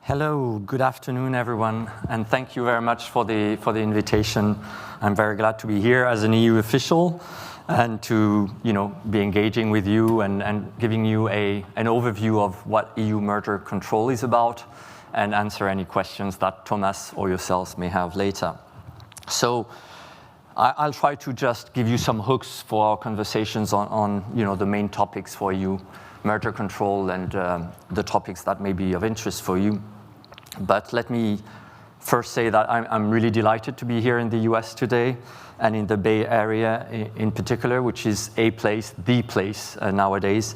Hello, good afternoon, everyone, and thank you very much for the invitation. I'm very glad to be here as an EU official and to be engaging with you and giving you an overview of what EU merger control is about and answer any questions that Thomas or yourselves may have later. So I'll try to just give you some hooks for our conversations on the main topics for you, merger control and the topics that may be of interest for you. But let me first say that I'm really delighted to be here in the US today and in the Bay Area in particular, which is the place nowadays,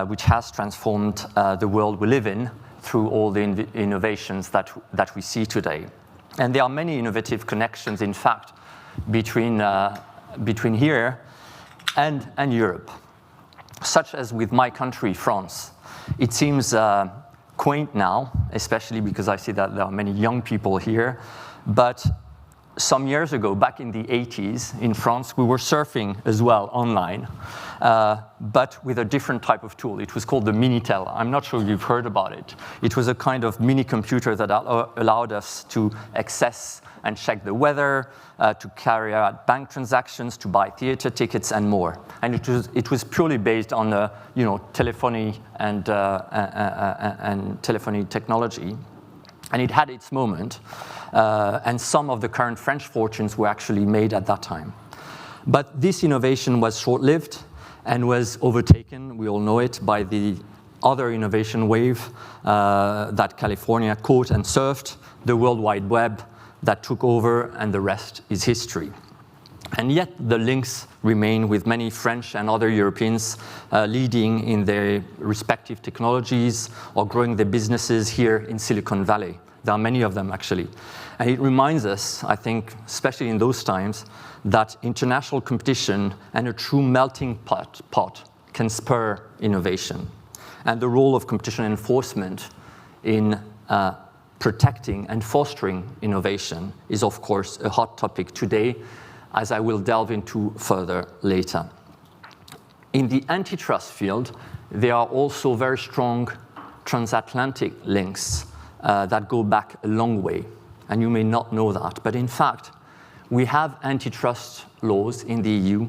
which has transformed the world we live in through all the innovations that we see today. And there are many innovative connections, in fact, between here and Europe, such as with my country, France. It seems quaint now, especially because I see that there are many young people here. But some years ago, back in the 80s, in France, we were surfing as well online, but with a different type of tool. It was called the Minitel. I'm not sure you've heard about it. It was a kind of mini computer that allowed us to access and check the weather, to carry out bank transactions, to buy theater tickets, and more. And it was purely based on telephony and telephony technology. And it had its moment, and some of the current French fortunes were actually made at that time. But this innovation was short-lived and was overtaken, we all know it, by the other innovation wave that California caught and surfed, the World Wide Web, that took over, and the rest is history. And yet the links remain with many French and other Europeans leading in their respective technologies or growing their businesses here in Silicon Valley. There are many of them, actually. And it reminds us, I think, especially in those times, that international competition and a true melting pot can spur innovation. And the role of competition enforcement in protecting and fostering innovation is, of course, a hot topic today, as I will delve into further later. In the antitrust field, there are also very strong transatlantic links that go back a long way, and you may not know that, but in fact, we have antitrust laws in the EU,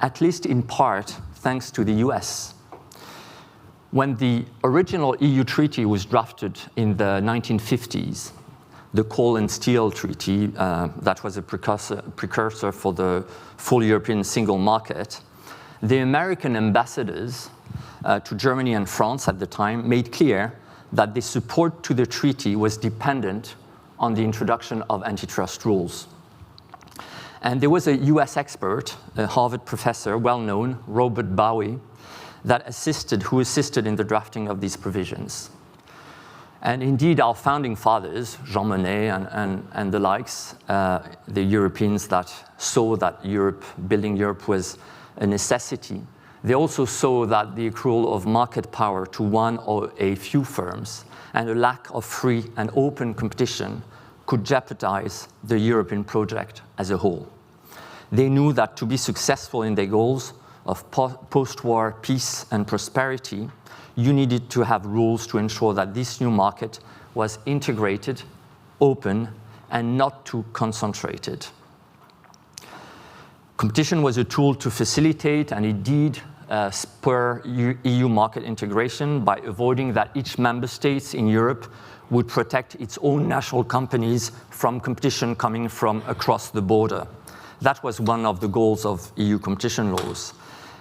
at least in part thanks to the US. When the original EU treaty was drafted in the 1950s, the Coal and Steel Treaty, that was a precursor for the full European single market, the American ambassadors to Germany and France at the time made clear that the support to the treaty was dependent on the introduction of antitrust rules. And there was a US expert, a Harvard professor, well-known, Robert Bowie, who assisted in the drafting of these provisions. And indeed, our founding fathers, Jean Monnet and the likes, the Europeans that saw that building Europe was a necessity, they also saw that the accrual of market power to one or a few firms and a lack of free and open competition could jeopardize the European project as a whole. They knew that to be successful in their goals of post-war peace and prosperity, you needed to have rules to ensure that this new market was integrated, open, and not too concentrated. Competition was a tool to facilitate and indeed spur EU market integration by avoiding that each member state in Europe would protect its own national companies from competition coming from across the border. That was one of the goals of EU competition laws.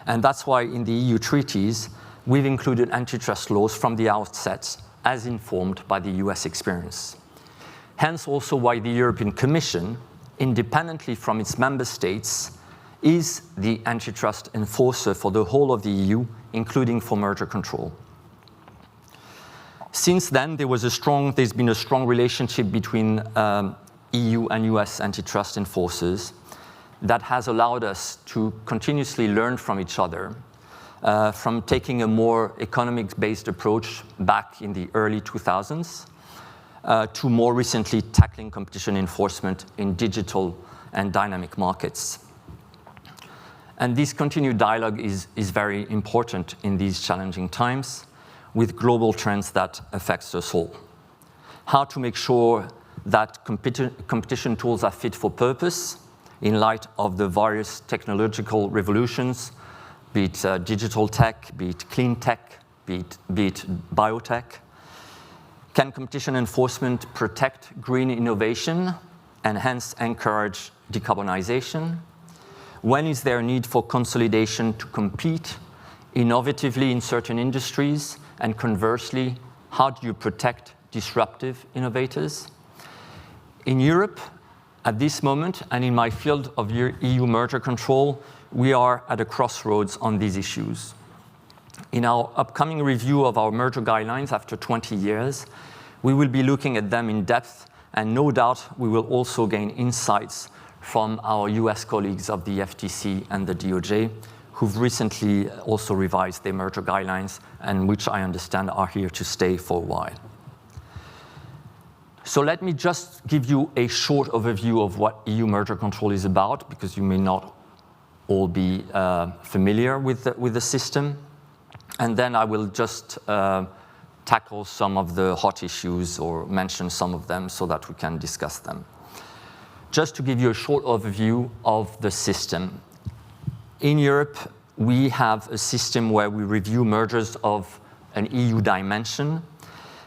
And that's why in the EU treaties, we've included antitrust laws from the outset, as informed by the US experience. Hence also why the European Commission, independently from its member states, is the antitrust enforcer for the whole of the EU, including for merger control. Since then, there's been a strong relationship between EU and US antitrust enforcers that has allowed us to continuously learn from each other, from taking a more economics-based approach back in the early 2000s, to more recently tackling competition enforcement in digital and dynamic markets. And this continued dialogue is very important in these challenging times with global trends that affect us all. how to make sure that competition tools are fit for purpose in light of the various technological revolutions, be it digital tech, be it clean tech, be it biotech. Can competition enforcement protect green innovation and hence encourage decarbonization? When is there a need for consolidation to compete innovatively in certain industries? And conversely, how do you protect disruptive innovators? In Europe, at this moment, and in my field of EU merger control, we are at a crossroads on these issues. In our upcoming review of our merger guidelines after 20 years, we will be looking at them in depth, and no doubt we will also gain insights from our US colleagues of the FTC and the DOJ, who've recently also revised their merger guidelines, and which I understand are here to stay for a while. So let me just give you a short overview of what EU merger control is about, because you may not all be familiar with the system. And then I will just tackle some of the hot issues or mention some of them so that we can discuss them. Just to give you a short overview of the system. In Europe, we have a system where we review mergers of an EU dimension,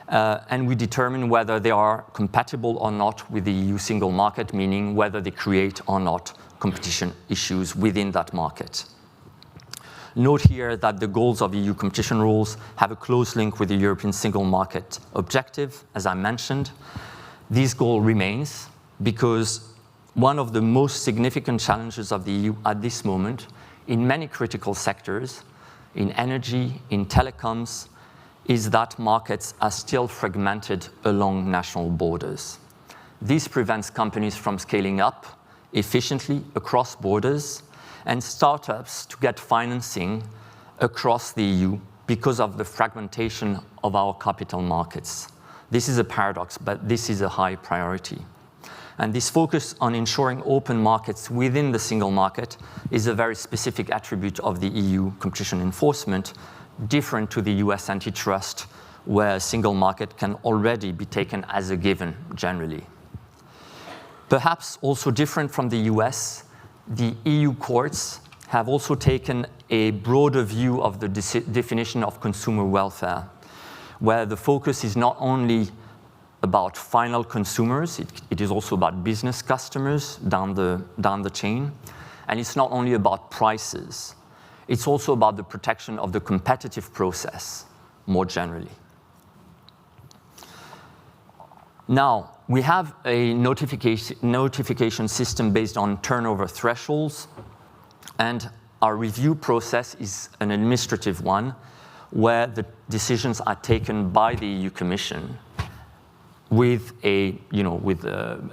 and we determine whether they are compatible or not with the EU single market, meaning whether they create or not competition issues within that market. Note here that the goals of EU competition rules have a close link with the European single market objective, as I mentioned. This goal remains because one of the most significant challenges of the EU at this moment in many critical sectors, in energy, in telecoms, is that markets are still fragmented along national borders. This prevents companies from scaling up efficiently across borders and startups to get financing across the EU because of the fragmentation of our capital markets. This is a paradox, but this is a high priority. And this focus on ensuring open markets within the single market is a very specific attribute of the EU competition enforcement, different to the US antitrust, where a single market can already be taken as a given generally. Perhaps also different from the US, the EU courts have also taken a broader view of the definition of consumer welfare, where the focus is not only about final consumers, it is also about business customers down the chain, and it's not only about prices, it's also about the protection of the competitive process more generally. Now, we have a notification system based on turnover thresholds, and our review process is an administrative one where the decisions are taken by the EU Commission with a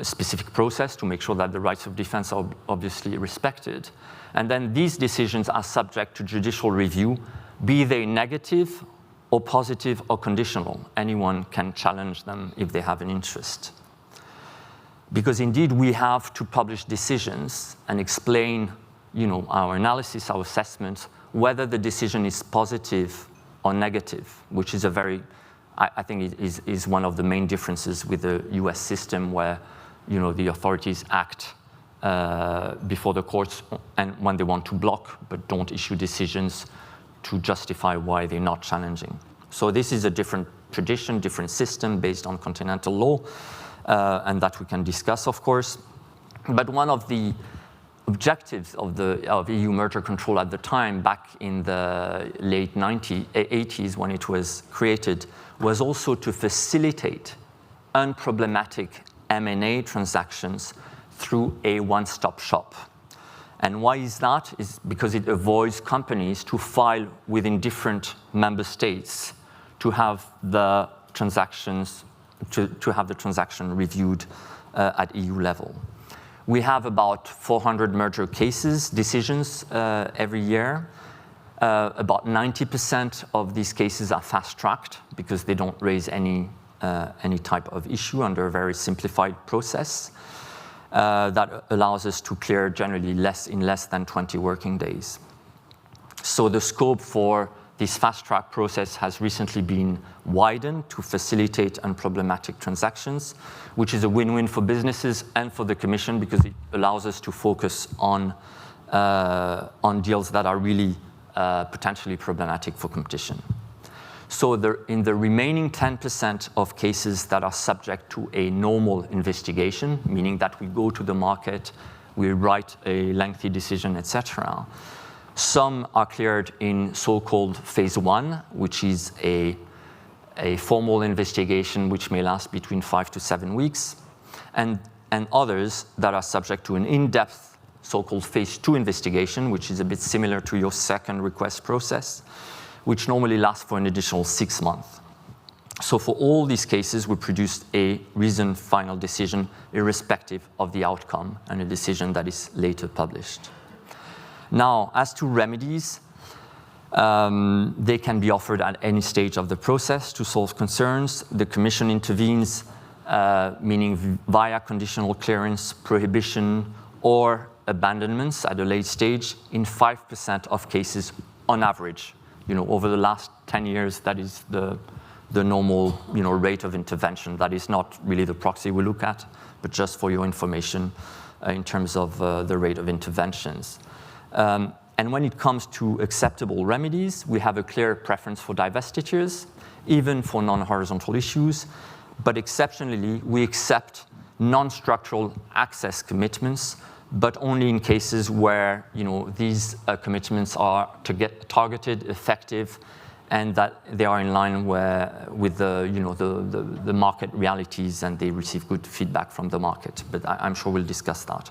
specific process to make sure that the rights of defense are obviously respected. And then these decisions are subject to judicial review, be they negative or positive or conditional. Anyone can challenge them if they have an interest. Because indeed we have to publish decisions and explain our analysis, our assessment, whether the decision is positive or negative, which is I think it is one of the main differences with the US system, where the authorities act before the courts and when they want to block, but don't issue decisions to justify why they're not challenging. So this is a different tradition, different system based on continental law, and that we can discuss, of course. But one of the objectives of EU merger control at the time, back in the late 80s when it was created, was also to facilitate unproblematic M&A transactions through a one-stop shop. And why is that? Is because it avoids companies to file within different member states to have the transactions to have the transaction reviewed at EU level. We have about 400 merger decisions every year. About 90% of these cases are fast-tracked because they don't raise any type of issue under a very simplified process that allows us to clear generally in less than 20 working days. So the scope for this fast-track process has recently been widened to facilitate unproblematic transactions, which is a win-win for businesses and for the Commission because it allows us to focus on deals that are really potentially problematic for competition. So in the remaining 10% of cases that are subject to a normal investigation, meaning that we go to the market, we write a lengthy decision, etc., some are cleared in so-called phase 1, which is a formal investigation which may last between 5 to 7 weeks, and others that are subject to an in-depth so-called phase 2 investigation, which is a bit similar to your second request process, which normally lasts for an additional 6 months. So for all these cases, we produced a reasoned final decision irrespective of the outcome and a decision that is later published. Now, as to remedies, they can be offered at any stage of the process to solve concerns. The Commission intervenes, meaning via conditional clearance, prohibition, or abandonments at a late stage in 5% of cases on average. Over the last 10 years, that is the normal rate of intervention. That is not really the proxy we look at, but just for your information in terms of the rate of interventions. And when it comes to acceptable remedies, we have a clear preference for divestitures, even for non-horizontal issues. But exceptionally, we accept non-structural access commitments, but only in cases where these commitments are targeted, effective, and that they are in line with the market realities and they receive good feedback from the market. But I'm sure we'll discuss that.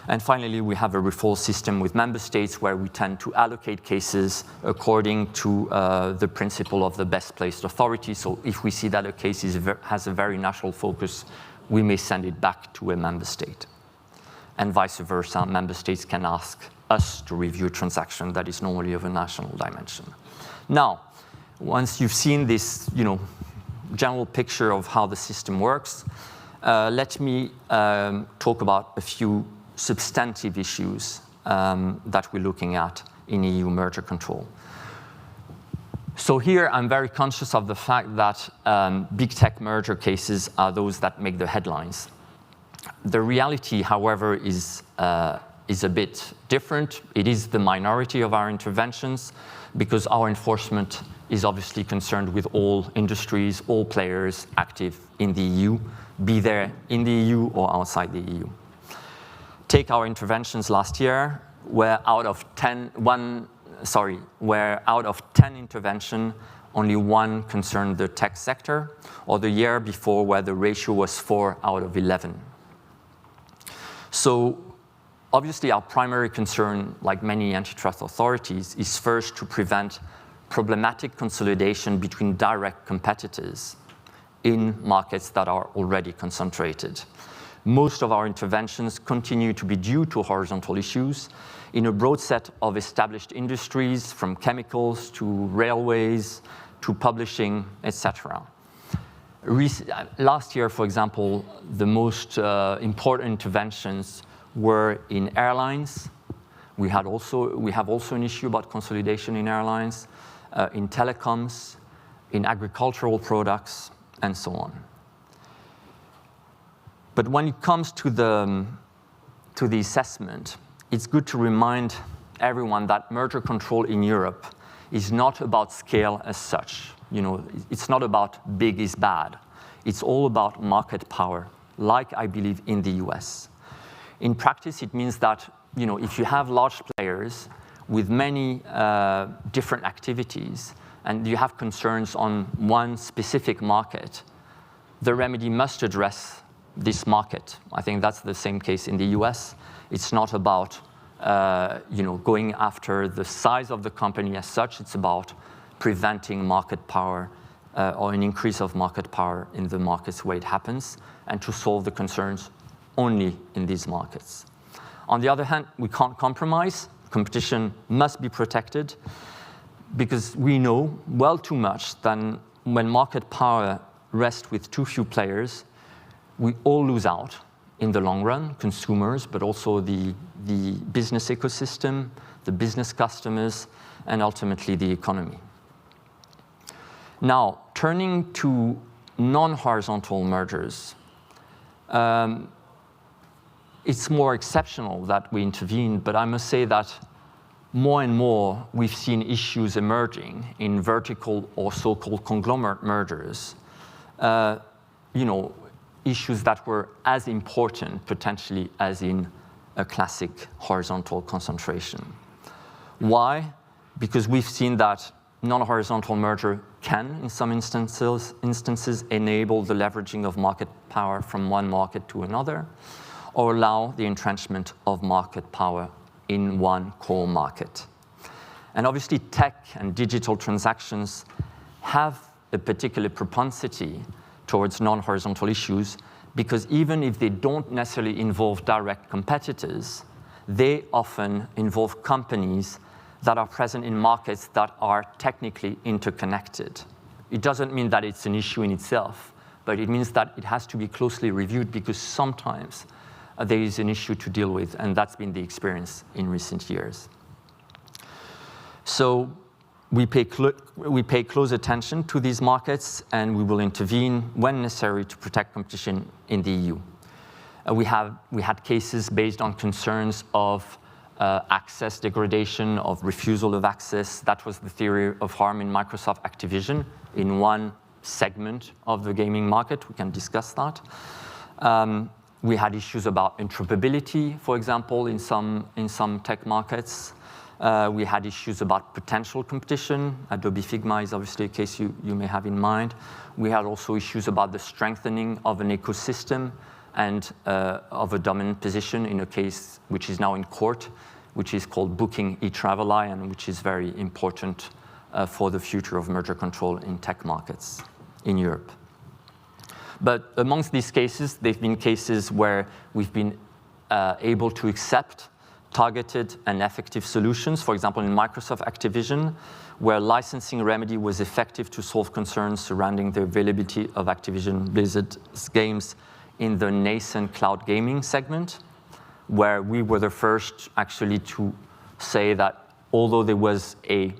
And finally, we have a referral system with member states where we tend to allocate cases according to the principle of the best placed authority. So if we see that a case has a very national focus, we may send it back to a member state. And vice versa, member states can ask us to review a transaction that is normally of a national dimension. Now, once you've seen this general picture of how the system works, let me talk about a few substantive issues that we're looking at in EU merger control. So here I'm very conscious of the fact that big tech merger cases are those that make the headlines. The reality, however, is a bit different. It is the minority of our interventions because our enforcement is obviously concerned with all industries, all players active in the EU, be they in the EU or outside the EU. Take our interventions last year, where out of 10 interventions, only 1 concerned the tech sector, or the year before where the ratio was 4 out of 11. So obviously our primary concern, like many antitrust authorities, is first to prevent problematic consolidation between direct competitors in markets that are already concentrated. Most of our interventions continue to be due to horizontal issues in a broad set of established industries, from chemicals to railways to publishing, etc. Last year, for example, the most important interventions were in airlines. We have also an issue about consolidation in airlines, in telecoms, in agricultural products, and so on. But when it comes to the assessment, it's good to remind everyone that merger control in Europe is not about scale as such. It's not about big is bad. It's all about market power, like I believe in the US. In practice, it means that if you have large players with many different activities and you have concerns on one specific market, the remedy must address this market. I think that's the same case in the US. It's not about going after the size of the company as such. It's about preventing market power or an increase of market power in the markets where it happens, and to solve the concerns only in these markets. On the other hand, we can't compromise. Competition must be protected because we know well too much that when market power rests with too few players, we all lose out in the long run, consumers, but also the business ecosystem, the business customers, and ultimately the economy. Now, turning to non-horizontal mergers, it's more exceptional that we intervene, but I must say that more and more we've seen issues emerging in vertical or so-called conglomerate mergers, issues that were as important potentially as in a classic horizontal concentration. Why? Because we've seen that non-horizontal merger can, in some instances, enable the leveraging of market power from one market to another, or allow the entrenchment of market power in one core market. And obviously, tech and digital transactions have a particular propensity towards non-horizontal issues, because even if they don't necessarily involve direct competitors, they often involve companies that are present in markets that are technically interconnected. It doesn't mean that it's an issue in itself, but it means that it has to be closely reviewed, because sometimes there is an issue to deal with, and that's been the experience in recent years. So we pay close attention to these markets, and we will intervene when necessary to protect competition in the EU. We had cases based on concerns of access degradation, of refusal of access. That was the theory of harm in Microsoft Activision in one segment of the gaming market. We can discuss that. We had issues about interoperability, for example, in some tech markets. We had issues about potential competition. Adobe Figma is obviously a case you may have in mind. We had also issues about the strengthening of an ecosystem and of a dominant position in a case which is now in court, which is called Booking eTraveli, and which is very important for the future of merger control in tech markets in Europe. But amongst these cases, they've been cases where we've been able to accept targeted and effective solutions. For example, in Microsoft Activision, where licensing remedy was effective to solve concerns surrounding the availability of Activision Blizzard's games in the nascent cloud gaming segment, where we were the first actually to say that although there was an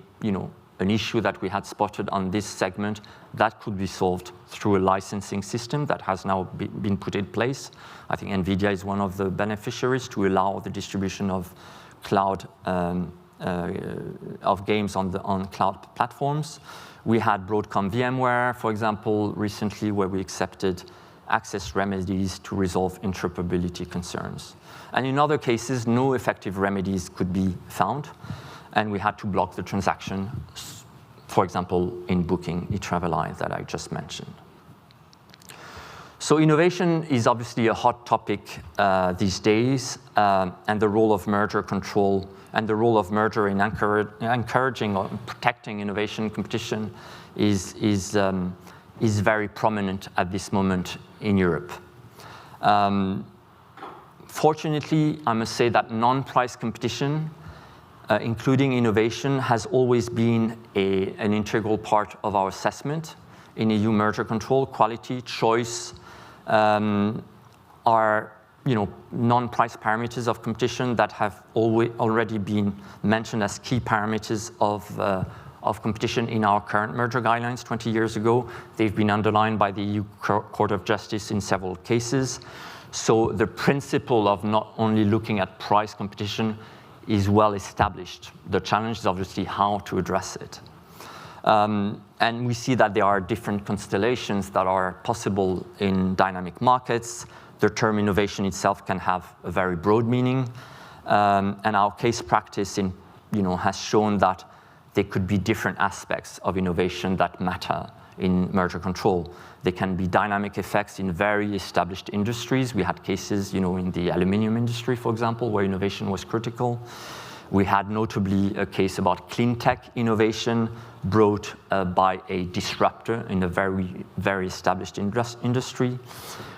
issue that we had spotted on this segment, that could be solved through a licensing system that has now been put in place. I think NVIDIA is one of the beneficiaries to allow the distribution of cloud of games on cloud platforms. We had Broadcom VMware, for example, recently, where we accepted access remedies to resolve interoperability concerns. And in other cases, no effective remedies could be found, and we had to block the transaction, for example, in Booking eTraveli that I just mentioned. So innovation is obviously a hot topic these days, and the role of merger control and the role of merger in encouraging or protecting innovation competition is very prominent at this moment in Europe. Fortunately, I must say that non-price competition, including innovation, has always been an integral part of our assessment in EU merger control. Quality, choice are non-price parameters of competition that have already been mentioned as key parameters of competition in our current merger guidelines 20 years ago. They've been underlined by the EU Court of Justice in several cases. So the principle of not only looking at price competition is well established. The challenge is obviously how to address it. And we see that there are different constellations that are possible in dynamic markets. The term innovation itself can have a very broad meaning. And our case practice has shown that there could be different aspects of innovation that matter in merger control. There can be dynamic effects in very established industries. We had cases, in the aluminium industry, for example, where innovation was critical. We had notably a case about clean tech innovation brought by a disruptor in a very, very established industry.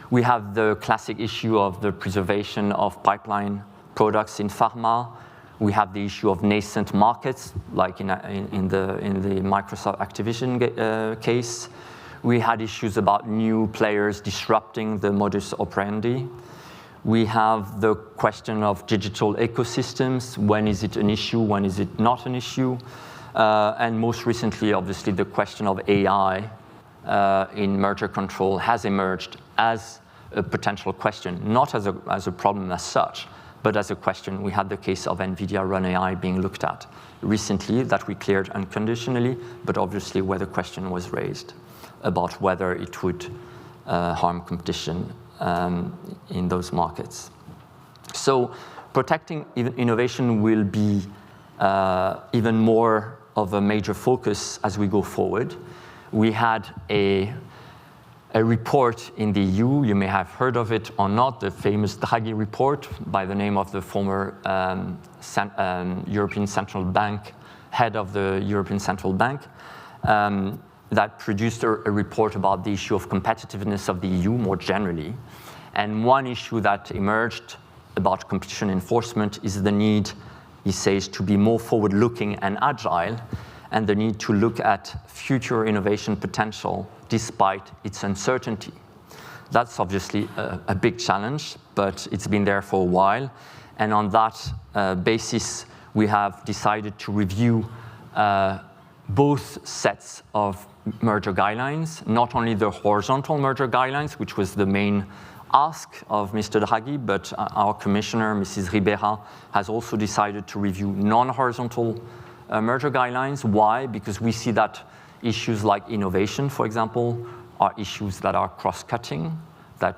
We have the classic issue of the preservation of pipeline products in pharma. We have the issue of nascent markets, like in the Microsoft Activision case. We had issues about new players disrupting the modus operandi. We have the question of digital ecosystems. When is it an issue? When is it not an issue? And most recently, obviously, the question of AI in merger control has emerged as a potential question, not as a problem as such, but as a question. We had the case of NVIDIA Run AI being looked at recently that we cleared unconditionally, but obviously where the question was raised about whether it would harm competition in those markets. So protecting innovation will be even more of a major focus as we go forward. We had a report in the EU, you may have heard of it or not, the famous Draghi report by the name of the former European Central Bank, head of the European Central Bank, that produced a report about the issue of competitiveness of the EU more generally. And one issue that emerged about competition enforcement is the need, he says, to be more forward-looking and agile, and the need to look at future innovation potential despite its uncertainty. That's obviously a big challenge, but it's been there for a while. And on that basis, we have decided to review both sets of merger guidelines, not only the horizontal merger guidelines, which was the main ask of Mr. Draghi, but our commissioner, Mrs. Ribera, has also decided to review non-horizontal merger guidelines. Why? Because we see that issues like innovation, for example, are issues that are cross-cutting,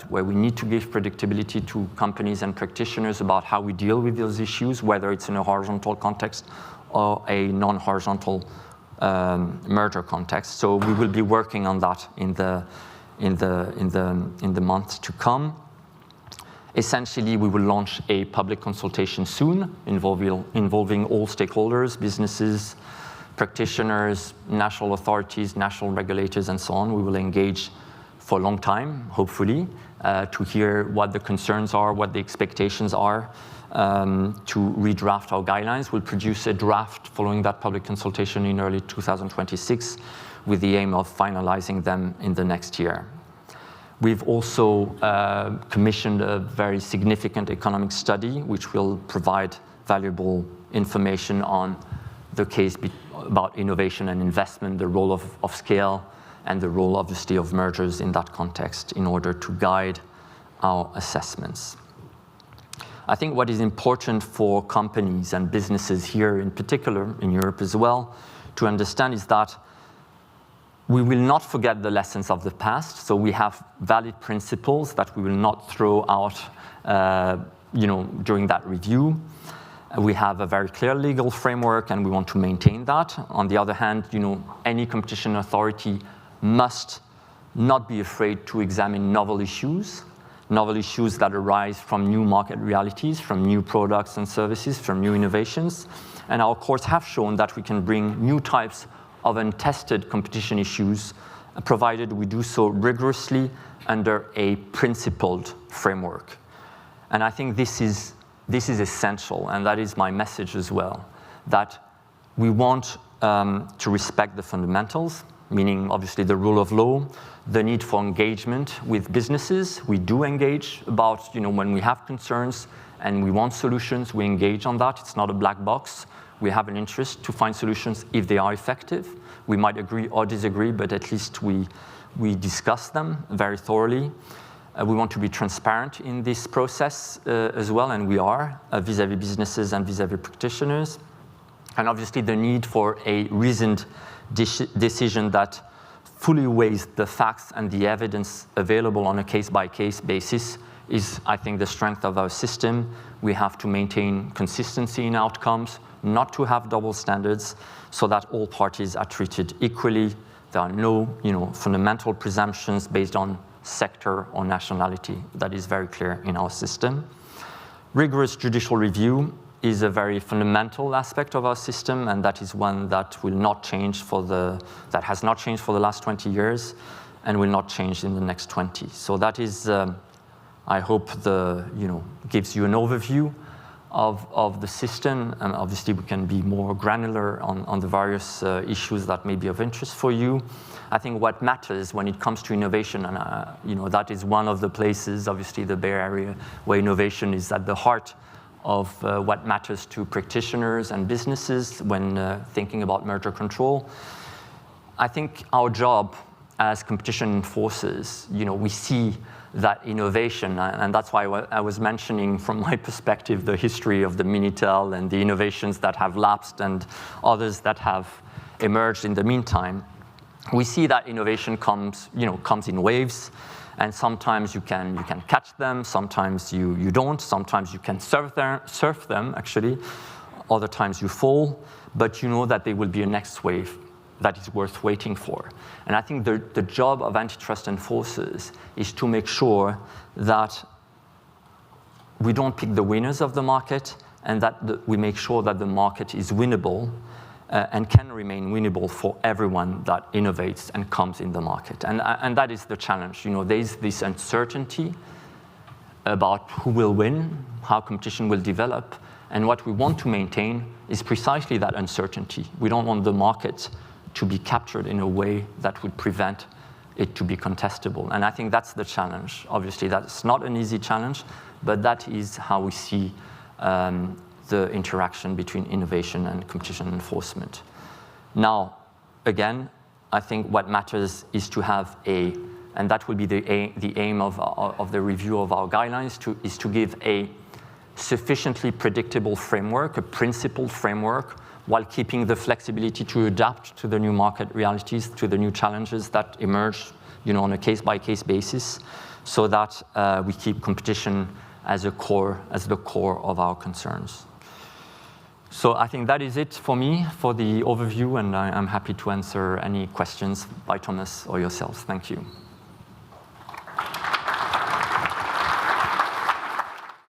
where we need to give predictability to companies and practitioners about how we deal with those issues, whether it's in a horizontal context or a non-horizontal merger context. So we will be working on that in the months to come. Essentially, we will launch a public consultation soon involving all stakeholders, businesses, practitioners, national authorities, national regulators, and so on. We will engage for a long time, hopefully, to hear what the concerns are, what the expectations are, to redraft our guidelines. We'll produce a draft following that public consultation in early 2026 with the aim of finalizing them in the next year. We've also commissioned a very significant economic study, which will provide valuable information on the case about innovation and investment, the role of scale, and the role, obviously, of mergers in that context in order to guide our assessments. I think what is important for companies and businesses here in particular, in Europe as well, to understand is that we will not forget the lessons of the past. So we have valid principles that we will not throw out during that review. We have a very clear legal framework, and we want to maintain that. On the other hand, any competition authority must not be afraid to examine novel issues that arise from new market realities, from new products and services, from new innovations. And our courts have shown that we can bring new types of untested competition issues, provided we do so rigorously under a principled framework. And I think this is essential, and that is my message as well, that we want to respect the fundamentals, meaning obviously the rule of law, the need for engagement with businesses. We do engage about, when we have concerns and we want solutions, we engage on that. It's not a black box. We have an interest to find solutions if they are effective. We might agree or disagree, but at least we discuss them very thoroughly. We want to be transparent in this process as well, and we are, vis-à-vis businesses and vis-à-vis practitioners. And obviously the need for a reasoned decision that fully weighs the facts and the evidence available on a case-by-case basis is, I think, the strength of our system. We have to maintain consistency in outcomes, not to have double standards, so that all parties are treated equally. There are no, fundamental presumptions based on sector or nationality. That is very clear in our system. Rigorous judicial review is a very fundamental aspect of our system, and that is one that will not change that has not changed for the last 20 years and will not change in the next 20. So that is, I hope, gives you an overview of the system, and obviously we can be more granular on the various issues that may be of interest for you. I think what matters when it comes to innovation, and that is one of the places, obviously the Bay Area, where innovation is at the heart what matters to practitioners and businesses when thinking about merger control. I think our job as competition enforcers, we see that innovation, and that's why I was mentioning from my perspective the history of the Minitel and the innovations that have lapsed and others that have emerged in the meantime. We see that innovation comes in waves, and sometimes you can catch them, sometimes you don't, sometimes you can surf them actually, other times you fall, but you know that there will be a next wave that is worth waiting for. And I think the job of antitrust enforcers is to make sure that we don't pick the winners of the market, and that we make sure that the market is winnable and can remain winnable for everyone that innovates and comes in the market. And that is the challenge. There's this uncertainty about who will win, how competition will develop, and what we want to maintain is precisely that uncertainty. We don't want the market to be captured in a way that would prevent it to be contestable. And I think that's the challenge. Obviously, that's not an easy challenge, but that is how we see the interaction between innovation and competition enforcement. Now, again, I think what matters is to have and that will be the aim of the review of our guidelines, is to give a sufficiently predictable framework, a principled framework, while keeping the flexibility to adapt to the new market realities, to the new challenges that emerge, on a case-by-case basis, so that we keep competition as the core of our concerns. So I think that is it for me for the overview, and I'm happy to answer any questions by Thomas or yourselves. Thank you.